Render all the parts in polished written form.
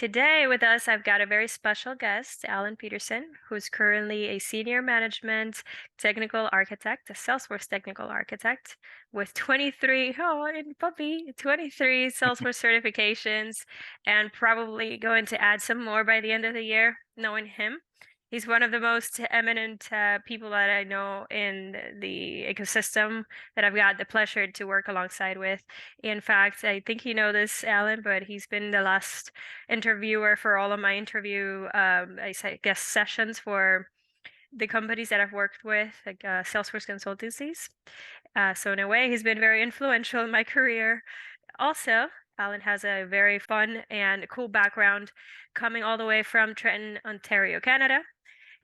today with us, I've got a very special guest, Alan Petersen, who's currently a senior management technical architect, a Salesforce technical architect with 23, oh, and puppy, 23 Salesforce certifications, and probably going to add some more by the end of the year, knowing him. He's one of the most eminent people that I know in the ecosystem that I've got the pleasure to work alongside with. In fact, I think you know this, Alan, but he's been the last interviewer for all of my interview, guess, sessions for the companies that I've worked with, like Salesforce consultancies. So in a way, he's been very influential in my career. Also, Alan has a very fun and cool background coming all the way from Trenton, Ontario, Canada,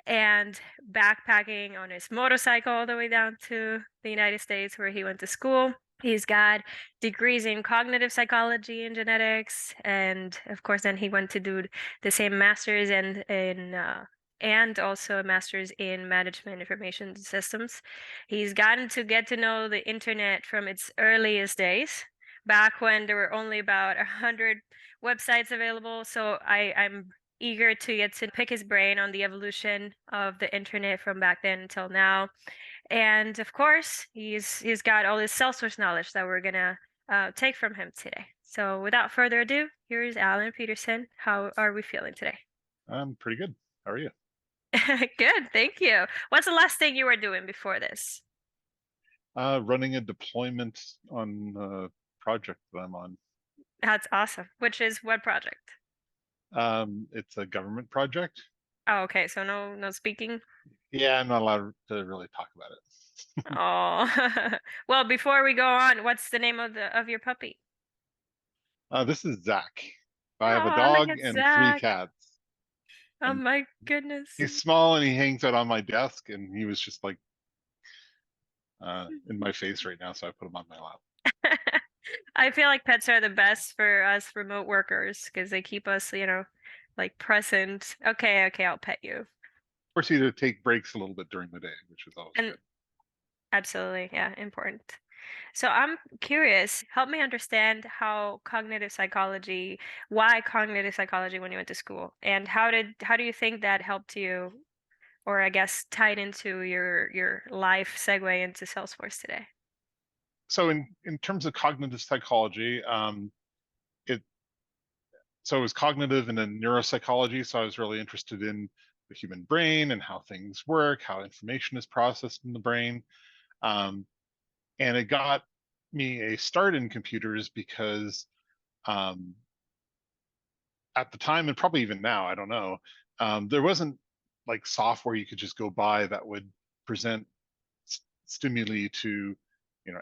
and backpacking on his motorcycle all the way down to the United States where he went to school. He's got degrees in cognitive psychology and genetics, and of course, then he went to do the same master's and also a master's in management information systems. He's gotten to get to know the internet from its earliest days, back when there were only about 100 websites available. So I'm eager to get to pick his brain on the evolution of the internet from back then until now. And of course, he's got all this Salesforce knowledge that we're gonna take from him today. So without further ado, here's Alan Petersen. How are we feeling today? I'm pretty good. How are you? Good, thank you. What's the last thing you were doing before this? Running a deployment on a project that I'm on. That's awesome. Which is what project? It's a government project. Oh, okay. So no speaking. Yeah, I'm not allowed to really talk about it. Oh, well, before we go on, what's the name of your puppy? This is Zach. I have a Oh, look dog at and three Zach. cats, Oh and my goodness. he's small and he hangs out on my desk, and he was just like in my face right now, so I put him on my lap. I feel like pets are the best for us remote workers because they keep us, like present. Okay, okay, I'll pet you. Force you to take breaks a little bit during the day, which is always And good. absolutely, yeah, important. So I'm curious, help me understand why cognitive psychology when you went to school, and how do you think that helped you, or I guess tied into your life segue into Salesforce today? So in terms of cognitive psychology, it so it was cognitive and then neuropsychology. So I was really interested in the human brain and how things work, how information is processed in the brain. Um, and it got me a start in computers because um, at the time, and probably even now, I don't know, there wasn't like software you could just go buy that would present stimuli to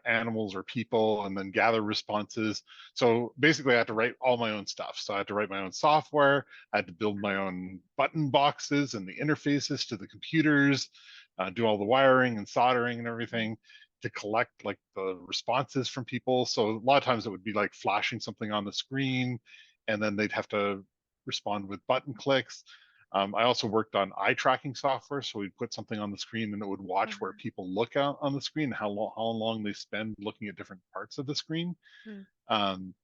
animals or people and then gather responses. So basically I had to write all my own stuff. So I had to write my own software. I had to build my own button boxes and the interfaces to the computers, do all the wiring and soldering and everything to collect like the responses from people. So a lot of times it would be like flashing something on the screen and then they'd have to respond with button clicks. I also worked on eye tracking software, so we'd put something on the screen and it would watch where people look out on the screen, how long they spend looking at different parts of the screen. Mm-hmm. Um,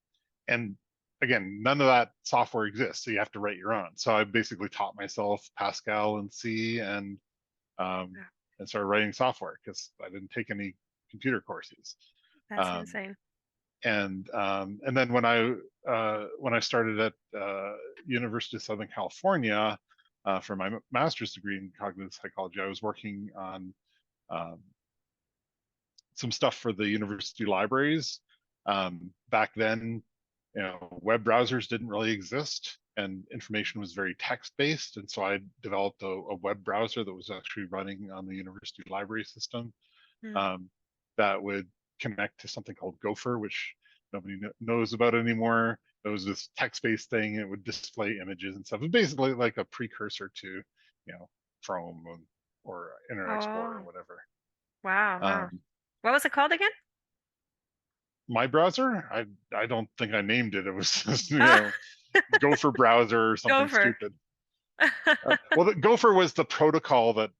and again, none of that software exists, so you have to write your own. So I basically taught myself Pascal and C um, and started writing software because I didn't take any computer courses. That's Um, insane. and then when I started at University of Southern California for my master's degree in cognitive psychology, I was working on um, some stuff for the university libraries. Back then, web browsers didn't really exist, and information was very text-based, and so I developed a web browser that was actually running on the university library system Mm. um, that would connect to something called Gopher, which nobody knows about anymore. It was this text-based thing. It would display images and stuff. It was basically like a precursor to, Chrome or Internet Explorer or Oh, whatever. wow, wow. Um, What was it called again? my browser, I don't think I named it. It was just, Ah, Gopher browser or something Gopher. stupid. Well, the Gopher was the protocol that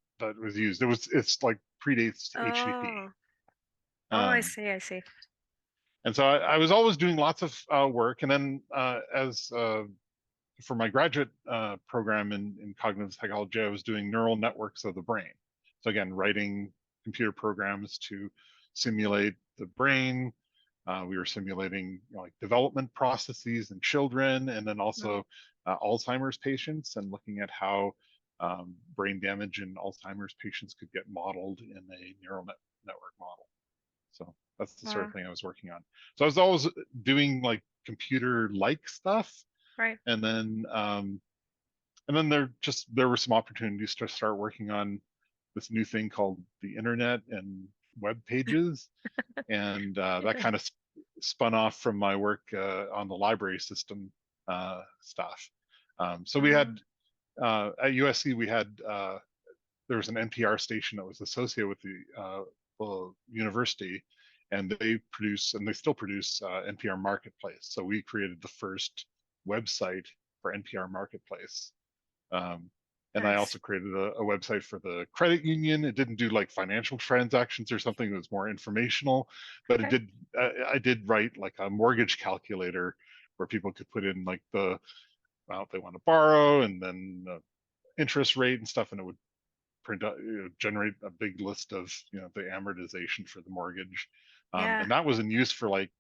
was used. It's like predates HTTP. Oh, oh, I Um, see, I see. And so I was always doing lots of work. And then as for my graduate program in cognitive psychology, I was doing neural networks of the brain. So again, writing computer programs to simulate the brain. We were simulating like development processes in children, and then Wow. also Alzheimer's patients, and looking at how brain damage in Alzheimer's patients could get modeled in a network model. So that's the sort of Wow. thing I was working on. So I was always doing like computer-like stuff, Right. and then there were some opportunities to start working on this new thing called the internet and web pages, and that Yeah. kind of spun off from my work on the library system stuff. So we had Um, at USC we had there was an NPR station that was associated with the university, and they produce and they still produce NPR Marketplace. So we created the first website for NPR Marketplace. Um, and I nice. also created a website for the credit union. It didn't do like financial transactions or something. It was more informational, but it Okay. did. I did write like a mortgage calculator where people could put in like the amount they want to borrow and then the interest rate and stuff, and it would print out, generate a big list of the amortization for the mortgage. Yeah. And that was in use for like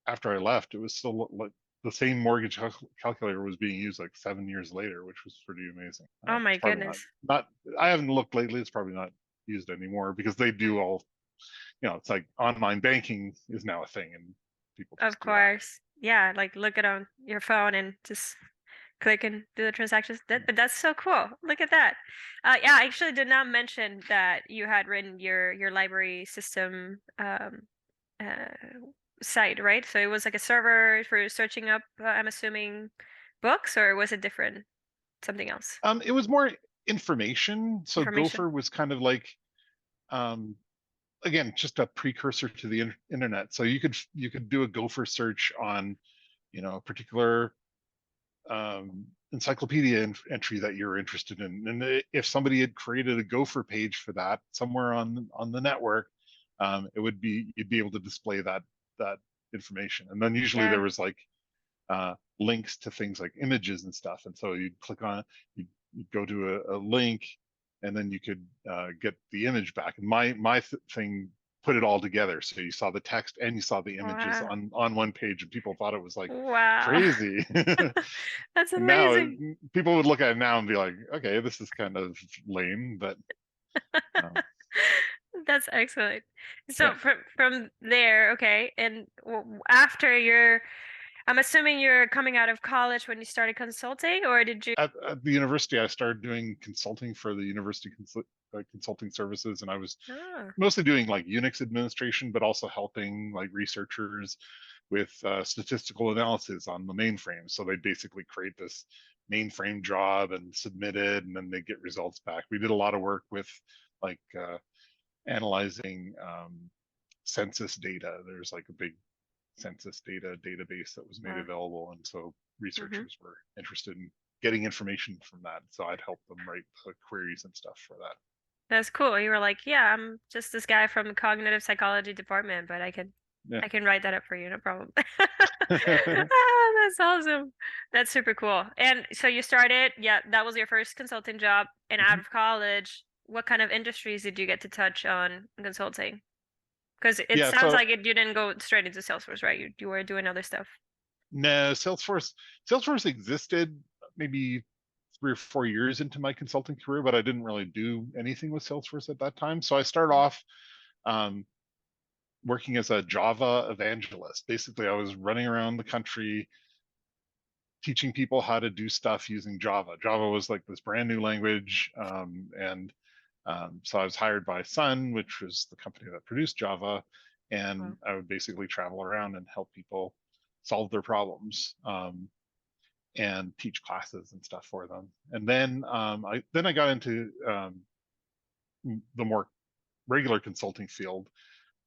after I left, it was still like the same mortgage calculator was being used like 7 years later, which was pretty amazing. Oh my It's probably goodness. not. I haven't looked lately. It's probably not used anymore because they do all. It's like online banking is now a thing, and people Of just do that. course. Yeah, like look it on your phone and just click and do the transactions. But that's so cool. Look at that. Yeah, I actually did not mention that you had written your library system uh, site, right? So it was like a server for searching up, I'm assuming, books, or was it different? Something else? It was more information. So Information. Gopher was kind of like um, again just a precursor to the internet. So you could do a Gopher search on a particular encyclopedia entry that you're interested in, and if somebody had created a Gopher page for that somewhere on the network, it would be you'd be able to display that information. And then usually there Yeah. was like links to things like images and stuff, and so you'd click on it, you'd go to a link, and then you could get the image back. And my thing put it all together, so you saw the text and you saw the images Wow. on one page, and people thought it was like Wow. crazy. That's And now amazing. people would look at it now and be like, okay, this is kind of lame, but um, That's excellent. yeah. So from there, okay, and after I'm assuming you're coming out of college when you started consulting, or did you? At the university, I started doing consulting for the university consulting services, and I was Oh, mostly doing like Unix administration, but also helping like researchers with statistical analysis on the mainframe. So they basically create this mainframe job and submit it, and then they get results back. We did a lot of work with like analyzing census data. There's like a big census data database that was made wow. available, and so Hmm. researchers were interested in getting information from that. So I'd help them write the queries and stuff for that. That's cool. You were like, yeah, I'm just this guy from the cognitive psychology department, but Yeah. I can write that up for you, no problem. Ah, that's awesome. That's super cool. And so you started, yeah, that was your first consulting job. And out Mhm. of college, what kind of industries did you get to touch on in consulting? Because it Yeah. sounds So like you didn't go straight into Salesforce, right? You were doing other stuff. no, Salesforce existed maybe 3 or 4 years into my consulting career, but I didn't really do anything with Salesforce at that time. So I started Mm. off um, working as a Java evangelist. Basically, I was running around the country teaching people how to do stuff using Java. Java was like this brand new language, and so I was hired by Sun, which was the company that produced Java, and Wow. I would basically travel around and help people solve their problems, and teach classes and stuff for them. And then I got into the more regular consulting field,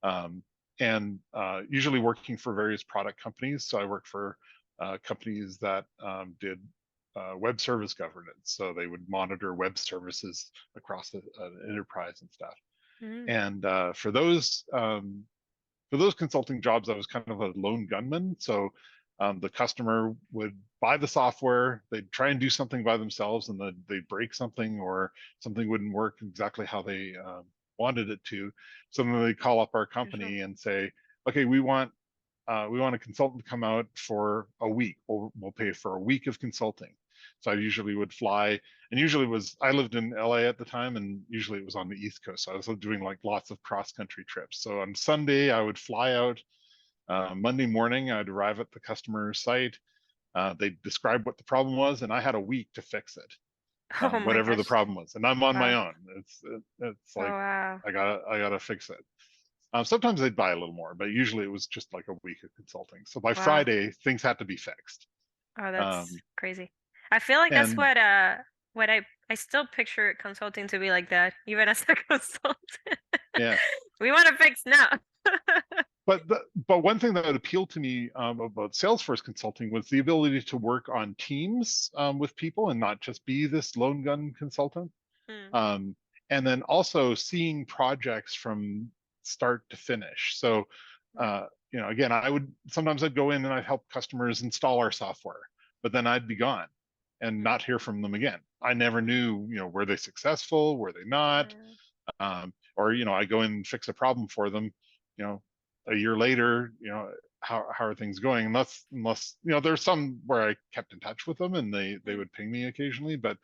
um, and usually working for various product companies. So I worked for companies that did web service governance. So they would monitor web services across an enterprise and stuff. Mm. And for those consulting jobs, I was kind of a lone gunman. So The customer would buy the software, they'd try and do something by themselves, and they'd break something, or something wouldn't work exactly how they wanted it to. So then they call up our Usually. company and say, okay, we want a consultant to come out for a week. We'll pay for a week of consulting. So I usually would fly, and usually it was, I lived in LA at the time, and usually it was on the East Coast. So I was doing like lots of cross country trips. So on Sunday, I would fly out. Monday morning, I'd arrive at the customer site. They'd describe what the problem was, and I had a week to fix it, Oh my whatever the gosh. problem was. And I'm on my Wow. own. It's Oh like wow. I gotta fix it. Sometimes they'd buy a little more, but usually it was just like a week of consulting. So by Wow. Friday, things had to be fixed. Oh, that's Um, crazy. I feel like that's and what I still picture consulting to be like that, even as a consultant. yeah, We want to fix now. but one thing that appealed to me about Salesforce consulting was the ability to work on teams with people and not just be this lone gun consultant. Mm, Um, and then also seeing projects from start to finish. So, yeah. again, I'd go in and I'd help customers install our software, but then I'd be gone and Mm, not hear from them again. I never knew, were they successful? Were they not? yeah. Or, I go in and fix a problem for them, you know, a year later, how are things going? Unless, there's some where I kept in touch with them and they Mm, would ping me occasionally, but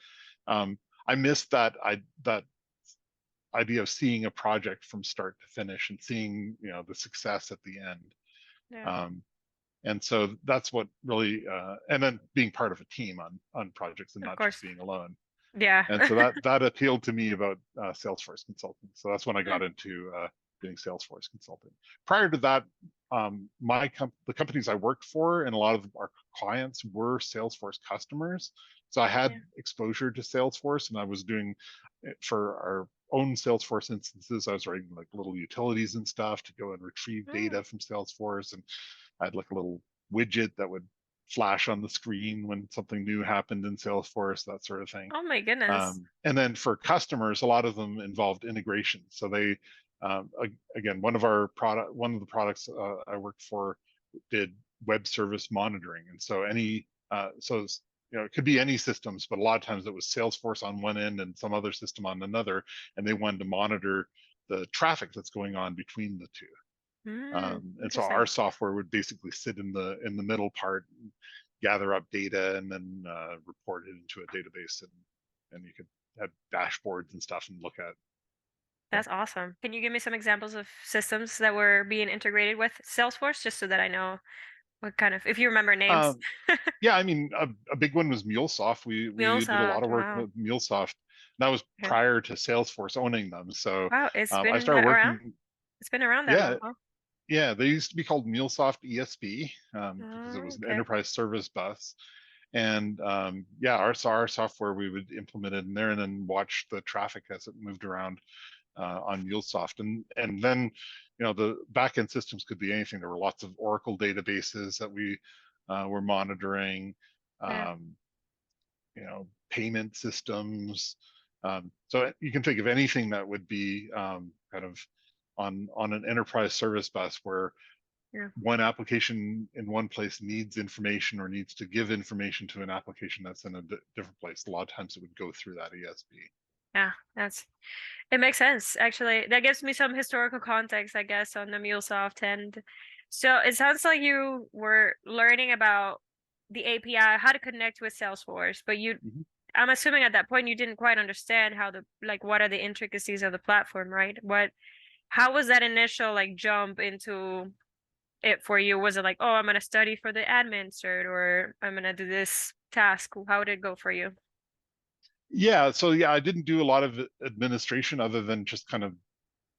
I missed that idea of seeing a project from start to finish and seeing the success at the end. yeah. Um, and so that's what really and then being part of a team on projects and Of not just course. being alone. Yeah. And so that appealed to me about Salesforce consulting. So that's when I Mm, got into doing Salesforce consulting. Prior to that, the companies I worked for and a lot of our clients were Salesforce customers. So I had yeah. exposure to Salesforce, and I was doing it for our own Salesforce instances. I was writing like little utilities and stuff to go and retrieve Mm. data from Salesforce, and I had like a little widget that would flash on the screen when something new happened in Salesforce, that sort of thing. Oh my goodness. And then for customers, a lot of them involved integration. So again, one of the products I worked for did web service monitoring. And so it could be any systems, but a lot of times it was Salesforce on one end and some other system on another, and they wanted to monitor the traffic that's going on between the two. Mm, And so our interesting. software would basically sit in the middle part, and gather up data, and then report it into a database, and you could have dashboards and stuff and look at. Yeah. That's awesome. Can you give me some examples of systems that were being integrated with Salesforce, just so that I know what kind of, if you remember names? Um, yeah, I mean, a big one was MuleSoft. We did a lot MuleSoft. of work Wow. with MuleSoft. That was Okay. prior to Salesforce owning them. So Wow, it's I been started around. working. It's been around that Yeah, long, huh? yeah. They used to be called MuleSoft ESB because it Oh, was an okay. enterprise service bus. And yeah, our software we would implement it in there and then watch the traffic as it moved around on MuleSoft. And then the backend systems could be anything. There were lots of Oracle databases that we were monitoring. Yeah. Um, Payment systems. So you can think of anything that would be kind of on an enterprise service bus where Yeah. one application in one place needs information or needs to give information to an application that's in a different place. A lot of times it would go through that ESB. Yeah. It makes sense, actually. That gives me some historical context, I guess, on the MuleSoft. And so it sounds like you were learning about the API, how to connect with Salesforce, but Mhm. I'm assuming at that point you didn't quite understand like, what are the intricacies of the platform, right? How was that initial like jump into it for you? Was it like, oh, I'm gonna study for the admin cert, or I'm gonna do this task? How did it go for you? Yeah, so yeah, I didn't do a lot of administration other than just kind of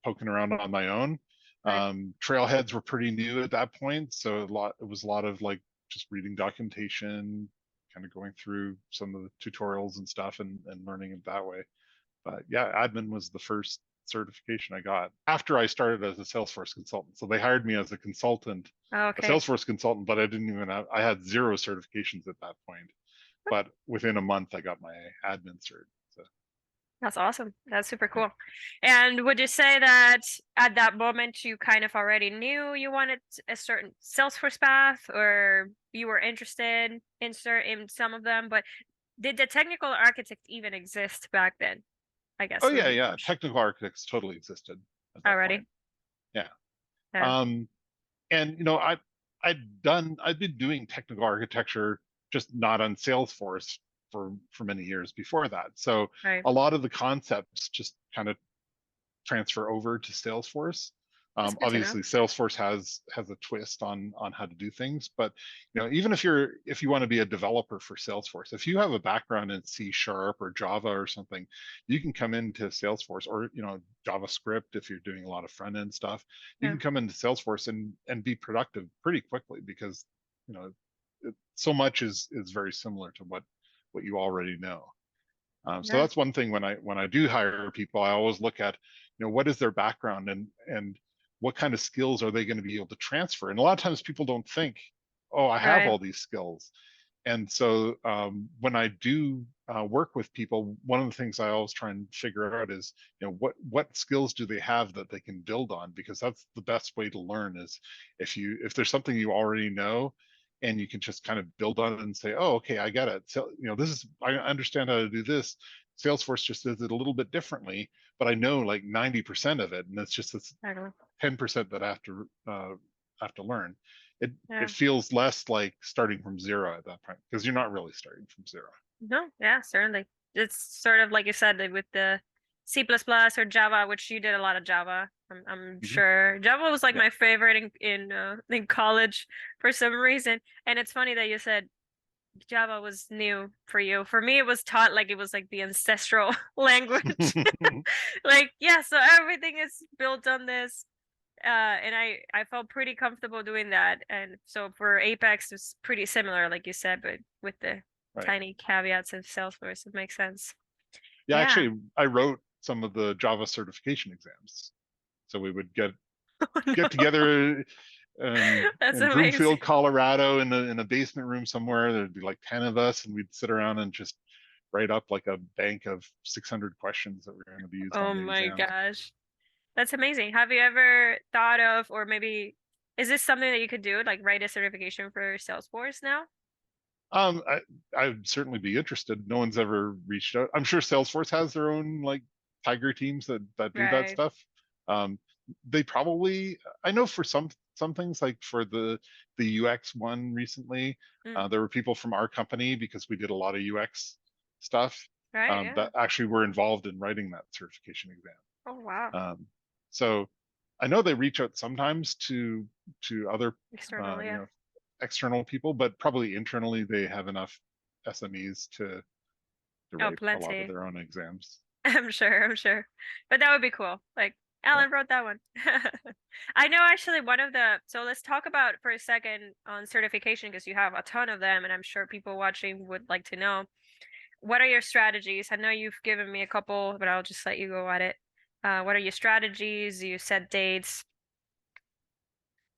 poking around on my own. Right. Trailheads were pretty new at that point, so it was a lot of like just reading documentation, kind of going through some of the tutorials and stuff, and learning it that way. But yeah, admin was the first certification I got after I started as a Salesforce consultant. So they hired me as a consultant, a Okay. Salesforce consultant, but I had zero certifications at that point. But within a month, I got my admin cert. So That's awesome. That's super Yeah. cool. And would you say that at that moment you kind of already knew you wanted a certain Salesforce path, or you were interested in some of them, but did the technical architect even exist back then? I Oh guess would yeah, be the yeah. question. Technical architects totally existed at that Already. point. Yeah. Yeah. Um, and I'd been doing technical architecture, just not on Salesforce for many years before that. So Right. a lot of the concepts just kind of transfer over to Salesforce. That's good to know. Obviously, Salesforce has a twist on how to do things, but even if you want to be a developer for Salesforce, if you have a background in C Sharp or Java or something, you can come into Salesforce, or JavaScript if you're doing a lot of front end stuff. You Yeah. can come into Salesforce and be productive pretty quickly because so much is very similar to what you already know. So Yeah. that's one thing when I do hire people, I always look at, what is their background and what kind of skills are they going to be able to transfer. And a lot of times people don't think, oh, I have Right. all these skills. And so when I do work with people, one of the things I always try and figure out is, what skills do they have that they can build on? Because that's the best way to learn is if there's something you already know and you can just kind of build on it and say, oh, okay, I get it. So, I understand how to do this. Salesforce just does it a little bit differently, but I know like 90% of it. And it's just this Exactly. 10% that I have to learn. It Yeah. feels less like starting from zero at that point because you're not really starting from zero. No, yeah, certainly. It's sort of like you said with the C++ plus plus or Java, which you did a lot of Java. I'm Hmm. sure Java was like Yeah, my favorite in college for some reason. And it's funny that you said Java was new for you. For me, it was taught like it was like the ancestral language. Like, yeah, so everything is built on this. And I felt pretty comfortable doing that. And so for Apex, it's pretty similar, like you said, but with the right. tiny caveats of Salesforce, it makes sense. Yeah, Yeah. actually, I wrote some of the Java certification exams. So we would Oh get no. together That's in amazing. Broomfield, Colorado, in a basement room somewhere. There'd be like 10 of us, and we'd sit around and just write up like a bank of 600 questions that were going to be used Oh on the my exam. gosh. That's amazing. Have you ever thought of, or maybe is this something that you could do, like write a certification for Salesforce now? I'd certainly be interested. No one's ever reached out. I'm sure Salesforce has their own like Tiger teams that do that Right. stuff. Um, they probably, I know for some things like for the UX one recently, Mm. there were people from our company because we did a lot of UX stuff Right, yeah. that actually were involved in writing that certification exam. Oh wow. Um, so I know they reach out sometimes to other External, yeah. external people, but probably internally they have enough SMEs to Oh, write a lot of plenty. their own exams. I'm sure, I'm sure. But that would be cool. Like, Yeah. Alan wrote that one. I know actually one of the, so let's talk about for a second on certification because you have a ton of them and I'm sure people watching would like to know. What are your strategies? I know you've given me a couple, but I'll just let you go at it. What are your strategies? Do you set dates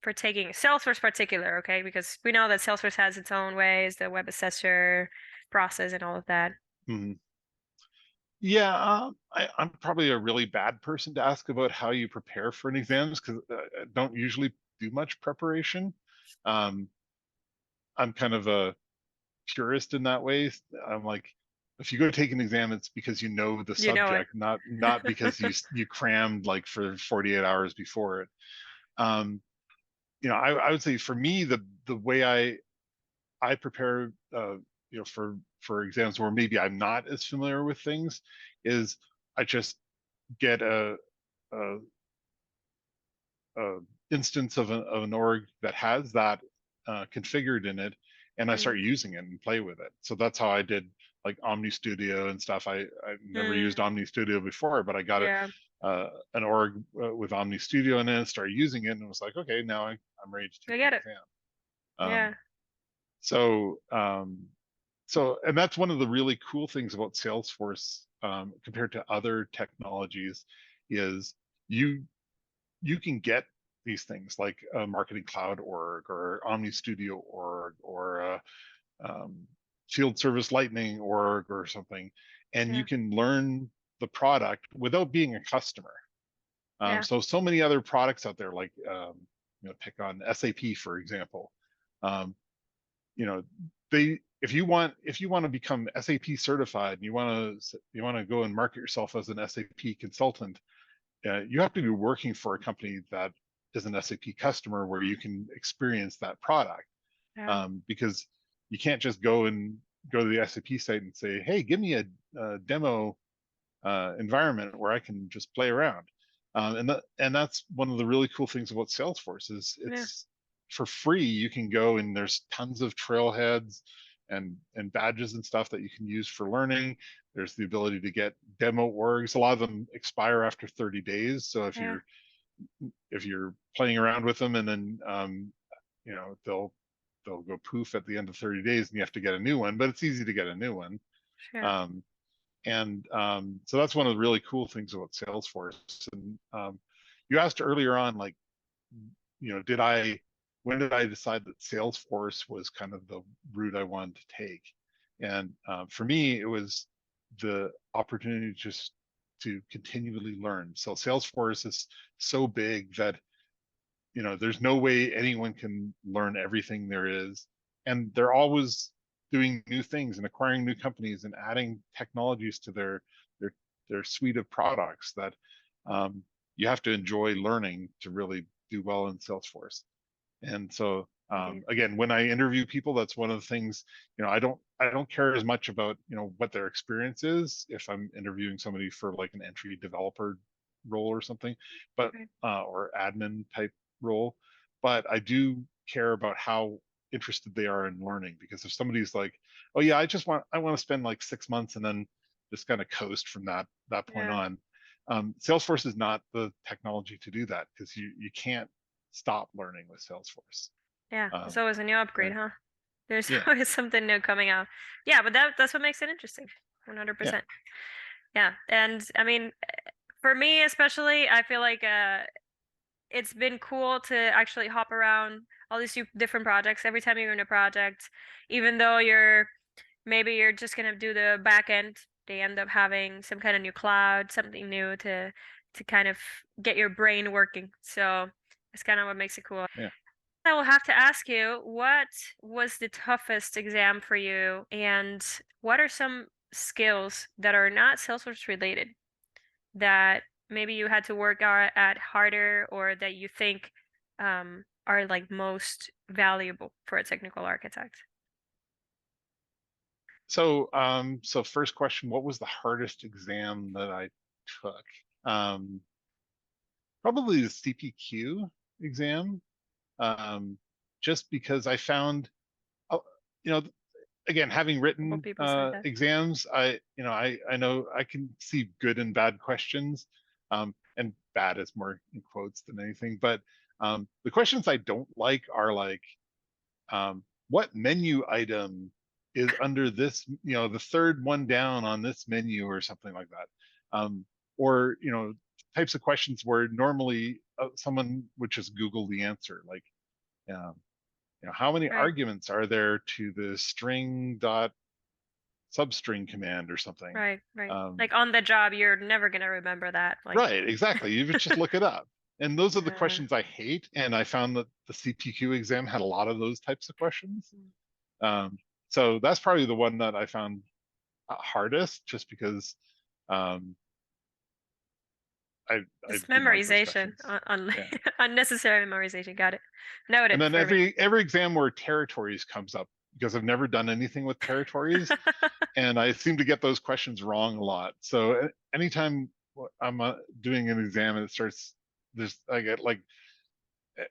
for taking Salesforce particular, okay? Because we know that Salesforce has its own ways, the web assessor process and all of that. Mhm. Yeah, I'm probably a really bad person to ask about how you prepare for an exams because I don't usually do much preparation. Um, I'm kind of a purist in that way. I'm like, if you go take an exam, it's because you know the You know it. subject, not because you crammed like for 48 hours before it. Um, I would say for me, the way I prepare, for exams where maybe I'm not as familiar with things, is I just get a, a instance of an org that has that configured in it, and I start Mm, using it and play with it. So that's how I did like Omni Studio and stuff. I never used mm, Omni Studio before, but I got yeah, an org with Omni Studio in it, started using it, and it was like, okay, now I'm ready to I take the get it. exam. Um, Yeah, so and that's one of the really cool things about Salesforce compared to other technologies is you you can get these things like a Marketing Cloud org or Omni Studio org or a Field Service Lightning org or something, and you yeah, can learn the product without being a customer. Yeah. So many other products out there, like pick on SAP for example. Um, you know, they if you want to become SAP certified and you want to go and market yourself as an SAP consultant, you have to be working for a company that is an SAP customer where you can experience that product. Yeah. Because you can't just go to the SAP site and say, "Hey, give me a demo environment where I can just play around." And that's one of the really cool things about Salesforce is Yeah. it's for free. You can go and there's tons of trailheads and badges and stuff that you can use for learning. There's the ability to get demo orgs. A lot of them expire after 30 days. So Yeah. if you're playing around with them and then they'll go poof at the end of 30 days and you have to get a new one, but it's easy to get a new one. Sure. Um, and so that's one of the really cool things about Salesforce. And you asked earlier on, like, did I, when did I decide that Salesforce was kind of the route I wanted to take? And for me, it was the opportunity just to continually learn. So Salesforce is so big that there's no way anyone can learn everything there is, and they're always doing new things and acquiring new companies and adding technologies to their their suite of products that you have to enjoy learning to really do well in Salesforce. And so Indeed. again, when I interview people, that's one of the things. I don't care as much about what their experience is if I'm interviewing somebody for like an entry developer role or something, but Right. or admin type role. But I do care about how interested they are in learning, because if somebody's like, "Oh yeah, I want to spend like 6 months and then just kind of coast from that point Yeah. on," Salesforce is not the technology to do that, because you can't stop learning with Salesforce. Yeah. There's Um, always a new yeah, upgrade, huh? There's yeah, always something new coming out. Yeah, but that's what makes it interesting. yeah. 100%. Yeah. And I mean, for me especially, I feel like it's been cool to actually hop around all these different projects. Every time you're in a project, even though maybe you're just gonna do the back end, they end up having some kind of new cloud, something new to kind of get your brain working. So that's kind of what makes it cool. Yeah. I will have to ask you, what was the toughest exam for you, and what are some skills that are not Salesforce related that maybe you had to work at harder, or that you think are like most valuable for a technical architect? So first question, what was the hardest exam that I took? Um, Probably the CPQ exam. Um, just because I found, oh, you know, again, having Couple written people said that. exams, I know I can see good and bad questions, and bad is more in quotes than anything. But the questions I don't like are like, what menu item is under this, the third one down on this menu or something like that. Or, types of questions where normally someone would just Google the answer, like, um, how many Right, arguments are there to the string dot substring command or something? right, right. Um, Like on the job, you're never gonna remember that. Like, right, exactly. You just look it up. And those are the uh, questions I hate. And I found that the CPQ exam had a lot of those types of questions. Um, so that's probably the one that I found hardest, just because um, I just didn't like those memorization, questions. Yeah. unnecessary memorization. Got it. And Noted then for me. every exam where territories comes up, because I've never done anything with territories, and I seem to get those questions wrong a lot. So anytime I'm doing an exam and it starts, I get like,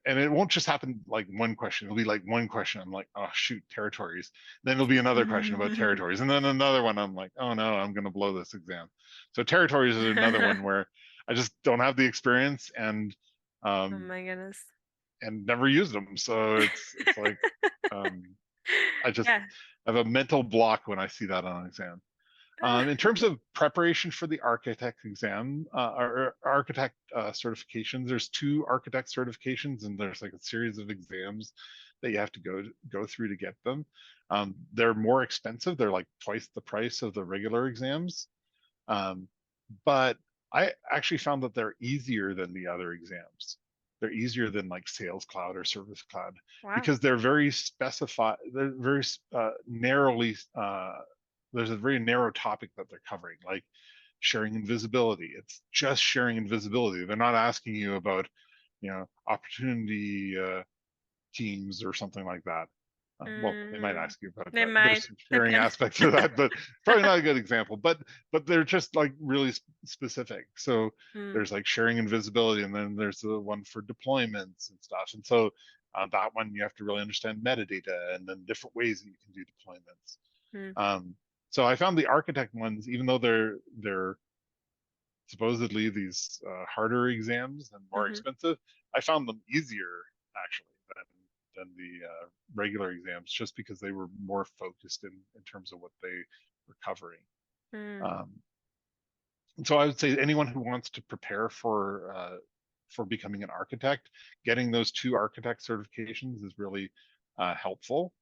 and it won't just happen like one question. It'll be like one question. I'm like, oh shoot, territories. Then it'll be another question about territories, and then another one. I'm like, oh no, I'm going to blow this exam. So territories is another one where I just don't have the experience Oh um, my goodness. and never used them. So it's like um, I just Yeah. have a mental block when I see that on an exam. In terms of preparation for the architect exam, or architect certifications, there's two architect certifications, and there's like a series of exams that you have to go through to get them. They're more expensive. They're like twice the price of the regular exams. Um, but I actually found that they're easier than the other exams. They're easier than like Sales Cloud or Service Cloud Wow. because they're very specified. They're very narrowly. There's a very narrow topic that they're covering, like sharing and visibility. It's just sharing and visibility. They're not asking you about, opportunity teams or something like that. Well, they might Mm, ask you about they that. There's might some sharing depend. aspects to that, but probably not a good example. But they're just like really specific. So Mm, there's like sharing and visibility, and then there's the one for deployments and stuff. And so that one you have to really understand metadata and then different ways that you can do deployments. mm, So I found the architect ones, even though they're supposedly these harder exams and more mm-hmm, expensive, I found them easier actually than the regular exams, just because they were more focused in terms of what they were covering. mm, Um, and so I would say anyone who wants to prepare for becoming an architect, getting those two architect certifications is really helpful.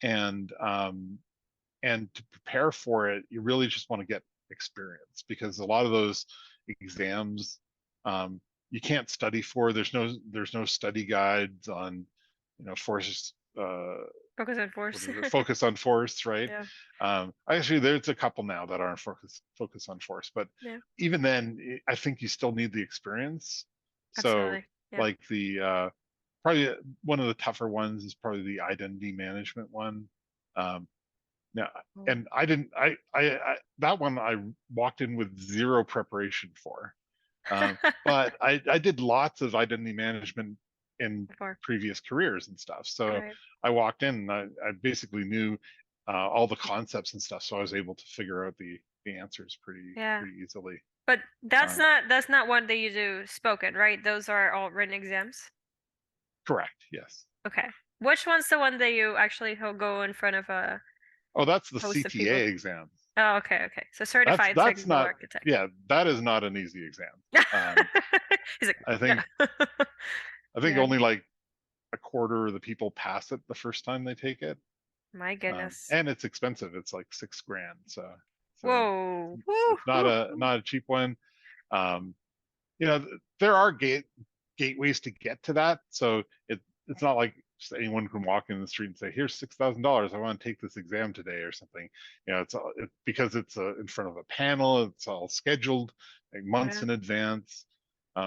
And and to prepare for it, you really just want to get experience, because a lot of those exams um, you can't study for. There's no study guides on, force. focus on What force. is it? Focus on force, right? Yeah, Actually, there's a couple now that aren't focus on force, but yeah, even then, I think you still need the experience. So, absolutely. Yeah. like the probably one of the tougher ones is probably the identity management one. Um, now, Oh. and I didn't. I that one I walked in with zero preparation for, but I did lots of identity management in Before. previous careers and stuff. So Right. I walked in, and I basically knew all the concepts and stuff, so I was able to figure out the answers Yeah. pretty easily. But Um, that's not one that you do spoken, right? Those are all written exams. Correct. Yes. Okay. Which one's the one that you actually go in front of a Oh, that's the host of people? CTA exam. Oh, okay, okay. So That's certified that's technical not. architect. Yeah, that is not an easy exam. Um, He's like, I yeah. think I think Yeah. only like a quarter of the people pass it the first time they take it. My goodness. And it's expensive. It's like 6 grand. So Whoa. Woo, it's not woo, a woo. not a cheap one. Um, there are gateways to get to that. So it's not like just anyone can walk in the street and say, "Here's $6,000. I want to take this exam today" or something. Because it's in front of a panel. It's all scheduled like months Yeah. in advance,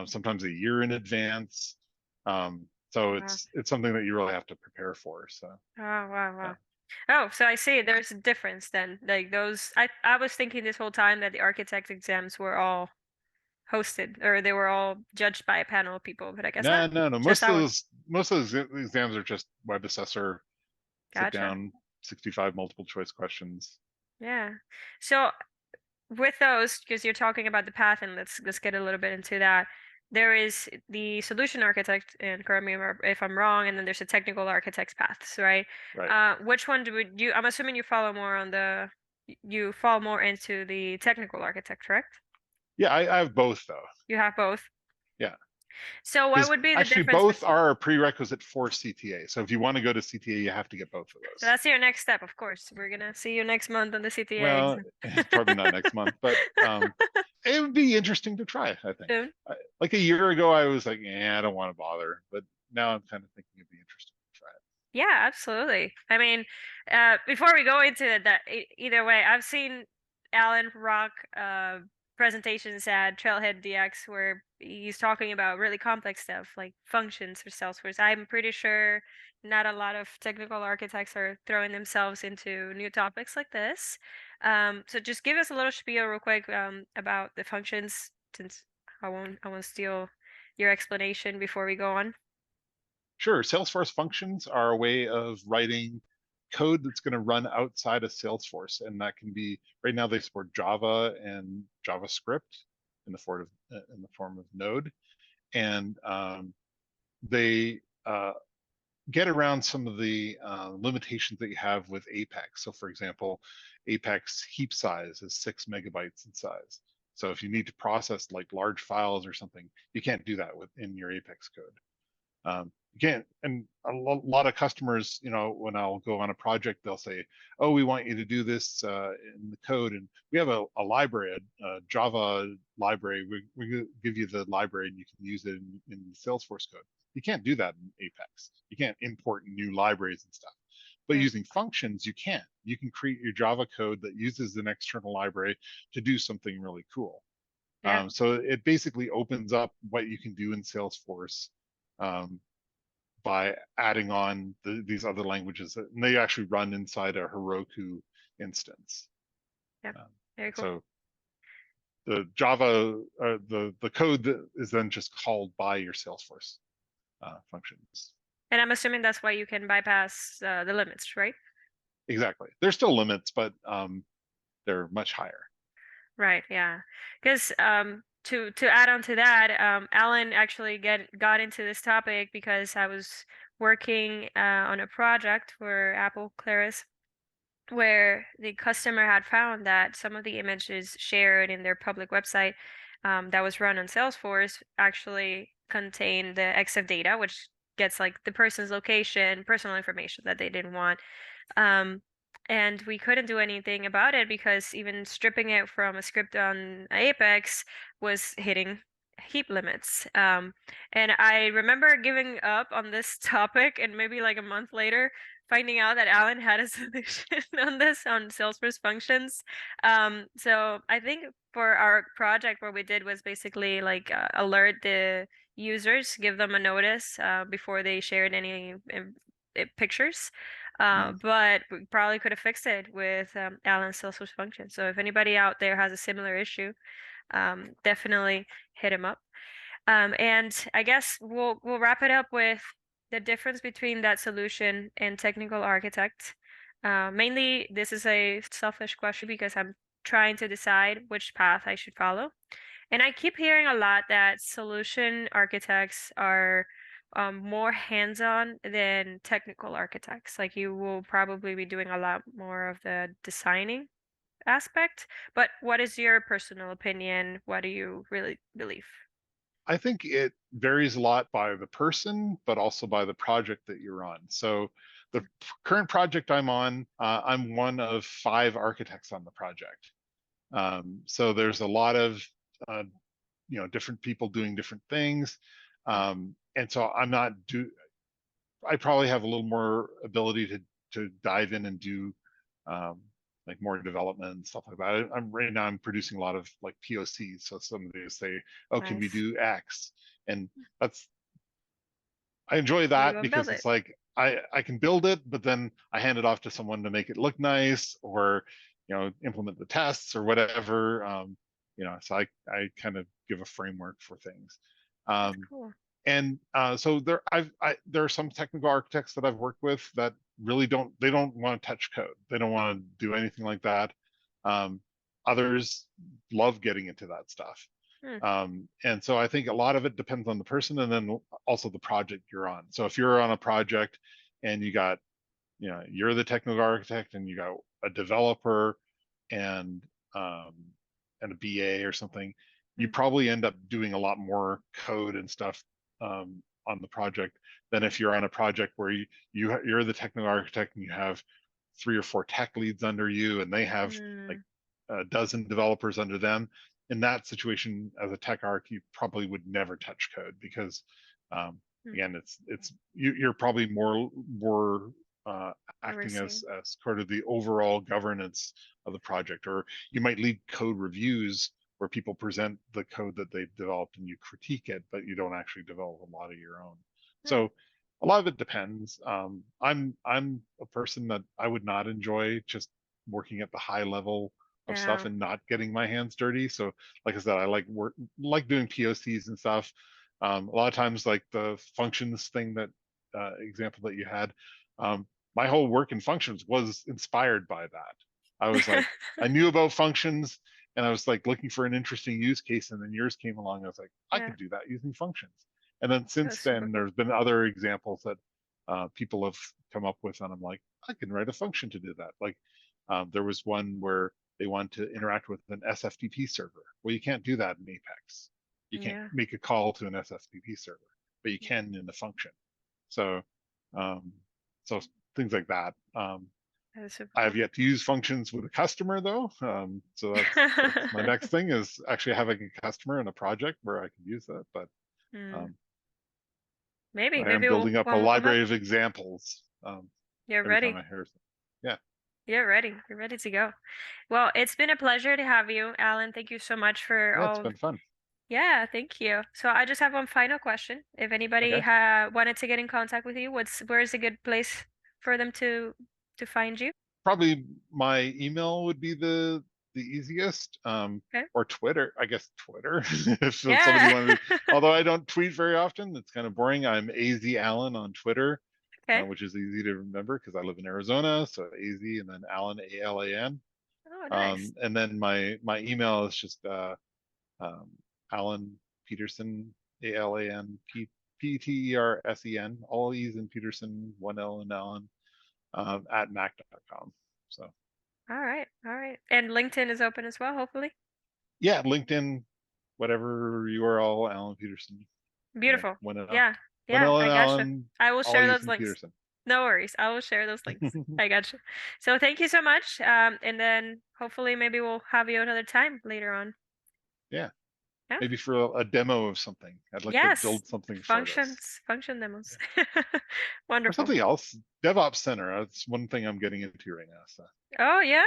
sometimes a year in advance. So Wow. it's something that you really have to prepare for. So Oh, wow, yeah. wow. Oh, so I see there's a difference then. Like those I was thinking this whole time that the architect exams were all hosted or they were all judged by a panel of people, but I guess not. No, no, no. Just that one. Most of those exams are just web assessor, sit Gotcha. down, 65 multiple choice questions. Yeah. So with those, because you're talking about the path, and let's get a little bit into that. There is the solution architect, and correct me if I'm wrong, and then there's a technical architect's paths, right? Right. Which one would you? I'm assuming you follow more on you fall more into the technical architect, correct? Yeah, I have both though. You have both. Yeah. So what Because would be the actually difference both between? are a prerequisite for CTA. So if you want to go to CTA, you have to get both of So those. that's your next step, of course. We're gonna see you next month on the CTA Well, exam. probably not next month, but it would be interesting to try, I think. Soon. Like a year ago, I was like, I don't want to bother. But now I'm kind of thinking it'd be interesting to try it. Yeah, absolutely. I mean, before we go into that, either way, I've seen Alan Rock presentations at Trailhead DX where he's talking about really complex stuff like functions for Salesforce. I'm pretty sure not a lot of technical architects are throwing themselves into new topics like this. So just give us a little spiel real quick about the functions, since I won't steal your explanation before we go on. Sure. Salesforce functions are a way of writing code that's going to run outside of Salesforce. And that can be, right now they support Java and JavaScript in the form of Node. And they get around some of the limitations that you have with Apex. So for example, Apex heap size is 6 megabytes in size. So if you need to process like large files or something, you can't do that within your Apex code. You can't, and lot of customers, when I'll go on a project, they'll say, "Oh, we want you to do this in the code," and we have a library, a Java library. We give you the library, and you can use it in Salesforce code. You can't do that in Apex. You can't import new libraries and stuff. But Yeah. using functions, you can. You can create your Java code that uses an external library to do something really cool. Yeah. So it basically opens up what you can do in Salesforce um, by adding on these other languages, and they actually run inside a Heroku instance. Yeah. Um, Very cool. so the Java, the code that is then just called by your Salesforce functions. And I'm assuming that's why you can bypass the limits, right? Exactly. There's still limits, but they're much higher. Right, yeah. Because to add on to that, Alan actually got into this topic because I was working on a project for Apple Claris where the customer had found that some of the images shared in their public website that was run on Salesforce actually contained the EXIF data, which gets like the person's location, personal information that they didn't want. Um, and we couldn't do anything about it because even stripping it from a script on Apex was hitting heap limits. And I remember giving up on this topic, and maybe like a month later, finding out that Alan had a solution on this on Salesforce Functions. So I think for our project, what we did was basically like alert the users, give them a notice before they shared any pictures. Mm. But we probably could have fixed it with Alan's Salesforce function. So if anybody out there has a similar issue, definitely hit him up. And I guess we'll wrap it up with the difference between that solution and technical architect. Mainly, this is a selfish question because I'm trying to decide which path I should follow. And I keep hearing a lot that solution architects are more hands-on than technical architects. Like you will probably be doing a lot more of the designing aspect. But what is your personal opinion? What do you really believe? I think it varies a lot by the person, but also by the project that you're on. So the current project I'm on, I'm one of 5 architects on the project. So there's a lot of uh, different people doing different things, and so I probably have a little more ability to dive in and do um, like more development and stuff like that. I'm right now I'm producing a lot of like POCs. So somebody say, "Oh, can we Nice. do X?" And that's I enjoy You that go build because it. it's like I can build it, but then I hand it off to someone to make it look nice or implement the tests or whatever. So I kind of give a framework for things. That's Um, cool. and so there are some technical architects that I've worked with that really don't want to touch code. They don't want to do anything like that. Um, Others love getting into that stuff. Hmm. And so I think a lot of it depends on the person and then also the project you're on. So if you're on a project and you're the technical architect and you got a developer and um, and a BA or something, you Hmm. probably end up doing a lot more code and stuff on the project than if you're on a project where you're the technical architect and you have 3 or 4 tech leads under you and they have like Hmm. a dozen developers under them. In that situation, as a tech arc, you probably would never touch code because um, Hmm. again, you're probably more uh, acting Overseeing. as part of the overall governance of the project, or you might lead code reviews where people present the code that they've developed and you critique it, but you don't actually develop a lot of your own. Hmm. So a lot of it depends. I'm a person that I would not enjoy just working at the high level of stuff Yeah. and not getting my hands dirty. So like I said, I like doing POCs and stuff. A lot of times, like the functions thing that example that you had, um, my whole work in functions was inspired by that. I was like, I knew about functions and I was like looking for an interesting use case, and then yours came along. I was like, I Yeah. could do that using functions. And then That since was super then, cool. there's been other examples that people have come up with, and I'm like, I can write a function to do that. Like there was one where they want to interact with an SFTP server. Well, you can't do that in Apex. You can't Yeah. make a call to an SFTP server, but you can in the function. So, um, so things like that. That is super I have cool. yet to use functions with a customer though. So that's my next thing, is actually having a customer and a project where I can use that. But Mm, um, maybe, I am maybe building up a when we'll come back, library of examples you're every time ready. I hear something. Yeah, You're ready. You're ready to go. Well, it's been a pleasure to have you, Alan. Thank you so much for yeah, it's all. been fun. Yeah, thank you. So I just have one final question. If anybody Okay. wanted to get in contact with you, where's a good place for them to find you? Probably my email would be the easiest, Okay. or Twitter. I guess Twitter, if somebody Yeah. wanted to. Although I don't tweet very often, it's kind of boring. I'm Az Allen on Twitter, Okay. which is easy to remember because I live in Arizona. So Az and then Allen, Alan. Oh, nice. And then my email is just um, Alan Petersen, Alan Petersen, all E's in Peterson, one L in Allen, at mac.com. So All right. All right. And LinkedIn is open as well, hopefully. yeah, LinkedIn, whatever URL, Alan Peterson. Yeah, Beautiful. one L, Yeah. one Yeah, L I and gotcha. Allen, I will all share E's those in links. Peterson. No worries. I will share those links. I gotcha. So thank you so much. And then hopefully maybe we'll have you another time later on. Yeah, Yeah. maybe for a demo of something. I'd like to Yes. build something for this. Function demos. Yeah. Or Wonderful. something else. DevOps Center. That's one thing I'm getting into right now. So Oh, yeah.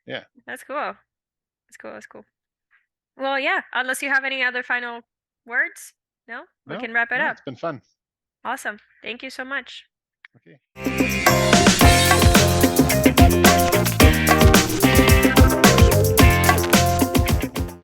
yeah. That's cool. That's cool. That's cool. Well, yeah, unless you have any other final words, no, we No, can wrap it no, up. it's been fun. Awesome. Thank you so much. Okay.